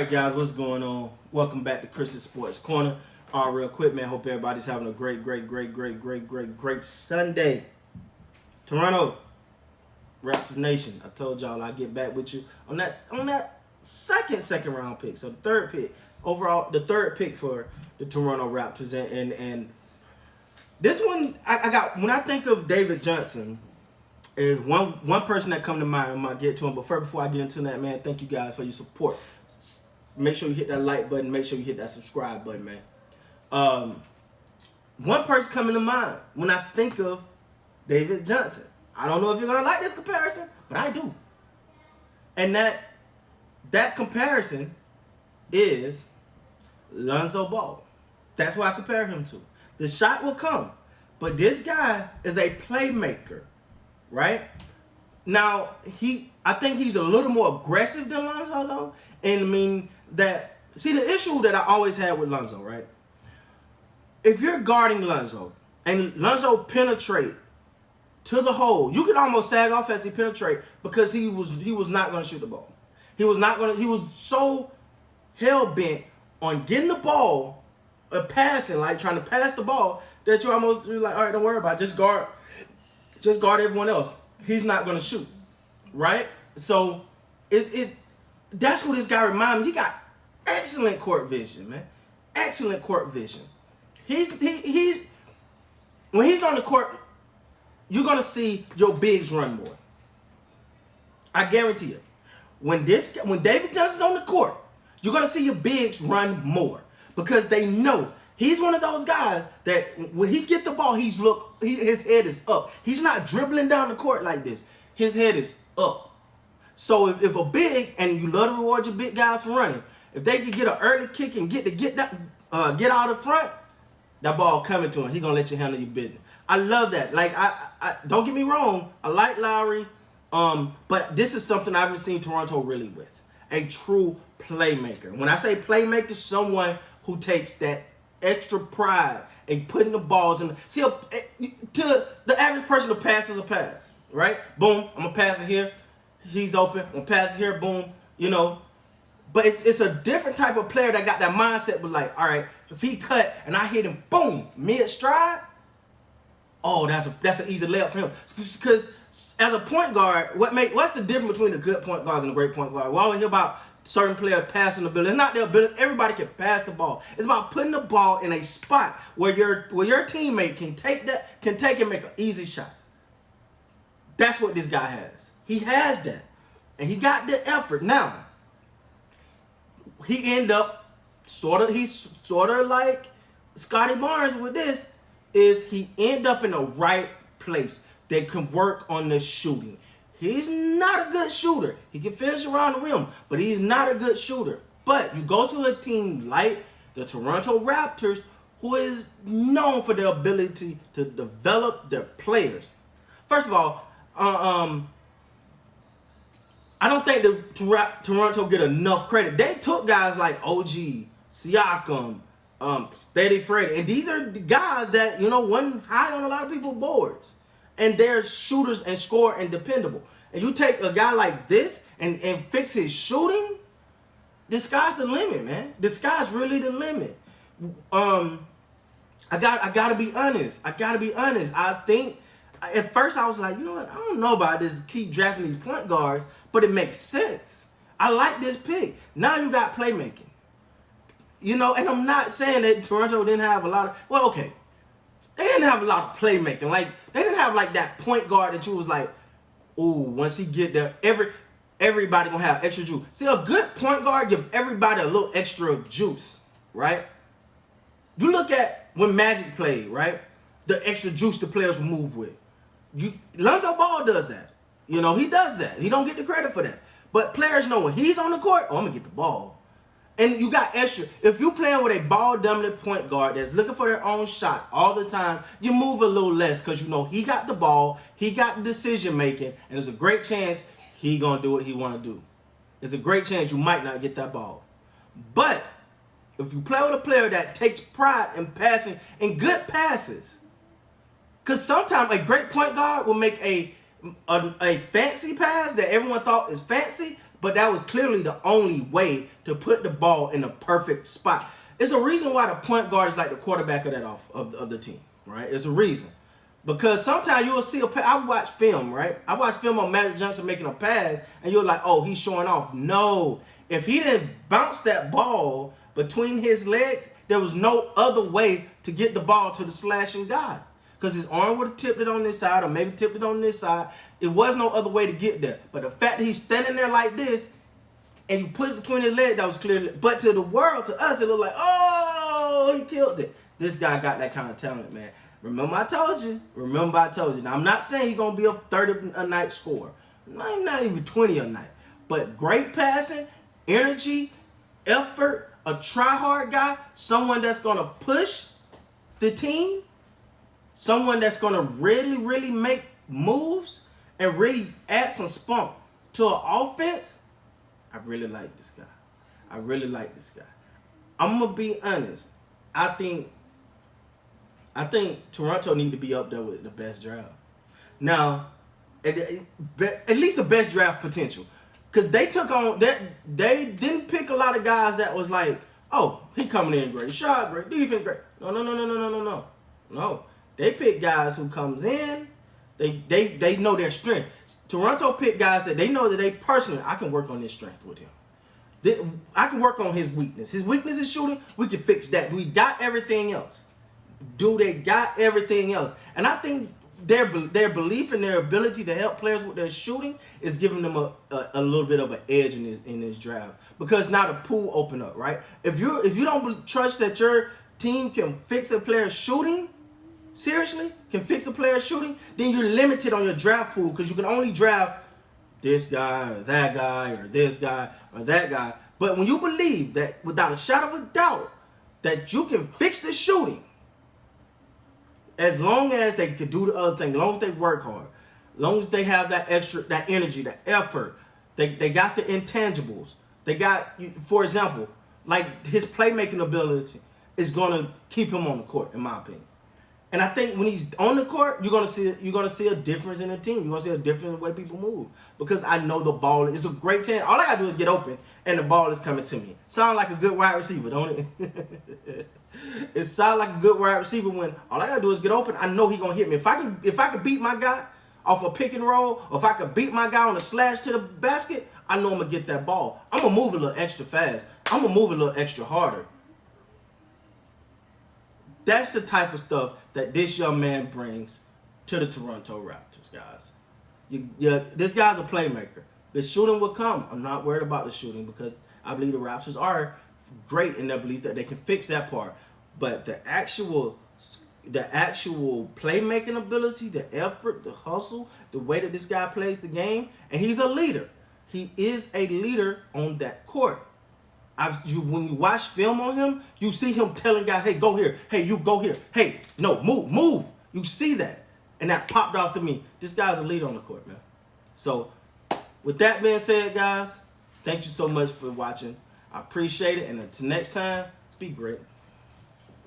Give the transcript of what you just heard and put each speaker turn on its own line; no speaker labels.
Alright guys, what's going on? Welcome back to Chris's Sports Corner. Real quick, man, hope everybody's having a great Sunday. Toronto, Raptor Nation. I told y'all I'd get back with you on that second round pick. So the third pick, overall, the third pick for the Toronto Raptors. And this one, I got, when I think of David Johnson, is one person that come to mind. I might get to him, but first, before I get into that, man, thank you guys for your support. Make sure you hit that like button. Make sure you hit that subscribe button, man. One person coming to mind when I think of David Johnson. I don't know if you're gonna like this comparison, but I do. And that comparison is Lonzo Ball. That's what I compare him to. The shot will come, but this guy is a playmaker, right? Now I think he's a little more aggressive than Lonzo, though. And I mean that. See, the issue that I always had with Lonzo, right? If you're guarding Lonzo and Lonzo penetrate to the hole, you can almost sag off as he penetrate because he was not going to shoot the ball. He was so hell bent on getting the ball, passing, like trying to pass the ball, that you're like, all right, don't worry about it. Just guard everyone else. He's not going to shoot, right? So that's what this guy reminds me. He got excellent court vision, man. Excellent court vision. He's when he's on the court, you're gonna see your bigs run more. I guarantee it. When David Johnson's on the court, you're gonna see your bigs run more because they know he's one of those guys that when he get the ball, his head is up. He's not dribbling down the court like this. His head is up. So if a big, and you love to reward your big guys for running, if they can get an early kick and get out of front, that ball coming to him, he gonna let you handle your business. I love that. Like I don't get me wrong, I like Lowry, but this is something I haven't seen Toronto really with. A true playmaker. When I say playmaker, someone who takes that extra pride in putting the balls in. To the average person, a pass is a pass, right? Boom, I'm gonna pass it here. He's open. I'm gonna pass it here. Boom. You know. But it's a different type of player that got that mindset. But like, all right, if he cut and I hit him, boom, mid stride. Oh, that's an easy layup for him. Because as a point guard, what's the difference between the good point guards and the great point guard? We always hear about certain players passing the ability. It's not their ability. Everybody can pass the ball. It's about putting the ball in a spot where your teammate can take and make an easy shot. That's what this guy has. He has that. And he got the effort. Now, he's sort of like Scotty Barnes with this, is he end up in the right place that can work on the shooting. He's not a good shooter. He can finish around the rim, but he's not a good shooter. But you go to a team like the Toronto Raptors, who is known for their ability to develop their players. First of all, I don't think that Toronto get enough credit. They took guys like OG, Siakam, Steady Freddy, and these are the guys that, wasn't high on a lot of people's boards. And they're shooters and score and dependable. And you take a guy like this and fix his shooting, the sky's the limit, man. The sky's really the limit. I gotta be honest. I think at first I was like, you know what? I don't know about this. Keep drafting these point guards, but it makes sense. I like this pick. Now you got playmaking. And I'm not saying that Toronto didn't have a lot of. Well, okay, they didn't have a lot of playmaking. Like they didn't have like that point guard that you was like, ooh, once he get there, everybody gonna have extra juice. See, a good point guard give everybody a little extra juice, right? You look at when Magic played, right? The extra juice the players will move with. Lonzo Ball does that. He does that. He don't get the credit for that. But players know when he's on the court, I'm going to get the ball. And you got extra. If you're playing with a ball-dominant point guard that's looking for their own shot all the time, you move a little less because he got the ball, he got the decision-making, and there's a great chance he going to do what he want to do. There's a great chance you might not get that ball. But if you play with a player that takes pride in passing and good passes, because sometimes a great point guard will make a fancy pass that everyone thought is fancy, but that was clearly the only way to put the ball in the perfect spot. It's a reason why the point guard is like the quarterback of that of the team, right? It's a reason. Because sometimes you'll see I watch film, right? I watch film on Magic Johnson making a pass, and you're like, oh, he's showing off. No. If he didn't bounce that ball between his legs, there was no other way to get the ball to the slashing guy. Because his arm would have tipped it on this side or maybe tipped it on this side. It was no other way to get there. But the fact that he's standing there like this, and you put it between his legs, that was clearly. But to the world, to us, it looked like, oh, he killed it. This guy got that kind of talent, man. Remember I told you. Now, I'm not saying he's going to be a 30 a night scorer. Not even 20 a night. But great passing, energy, effort, a try-hard guy, someone that's going to push the team, someone that's going to really, really make moves and really add some spunk to an offense. I really like this guy. I'm going to be honest. I think Toronto need to be up there with the best draft. Now, at least the best draft potential. Because they took on that, they didn't pick a lot of guys that was like, oh, he coming in great shot, great defense, great. No. They pick guys who comes in, they know their strength. Toronto picked guys that they know that they personally, I can work on this strength with him. I can work on his weakness. His weakness is shooting, we can fix that. We got everything else. They got everything else. And I think their belief in their ability to help players with their shooting is giving them a little bit of an edge in this draft. Because now the pool open up, right? If you don't trust that your team can fix a player's shooting, seriously, can fix a player's shooting, then you're limited on your draft pool because you can only draft this guy or that guy or this guy or that guy. But when you believe that without a shadow of a doubt that you can fix the shooting, as long as they can do the other thing, as long as they work hard, as long as they have that extra, that energy, that effort, they got the intangibles. They got, for example, like his playmaking ability is gonna keep him on the court, in my opinion. And I think when he's on the court, you're gonna see a difference in the team. You're gonna see a difference in the way people move. Because I know the ball is a great team. All I gotta do is get open, and the ball is coming to me. Sound like a good wide receiver, don't it? It sounds like a good wide receiver when all I gotta do is get open. I know he's gonna hit me. If I can beat my guy off a pick and roll, or if I can beat my guy on a slash to the basket, I know I'm gonna get that ball. I'm gonna move a little extra fast. I'm gonna move a little extra harder. That's the type of stuff that this young man brings to the Toronto Raptors, guys. This guy's a playmaker. The shooting will come. I'm not worried about the shooting because I believe the Raptors are great in their belief that they can fix that part. But the actual playmaking ability, the effort, the hustle, the way that this guy plays the game, and he's a leader. He is a leader on that court. When you watch film on him, you see him telling guys, hey, go here. Hey, you go here. Hey, no, move. You see that. And that popped off to me. This guy's a leader on the court, man. So, with that being said, guys, thank you so much for watching. I appreciate it. And until next time, be great.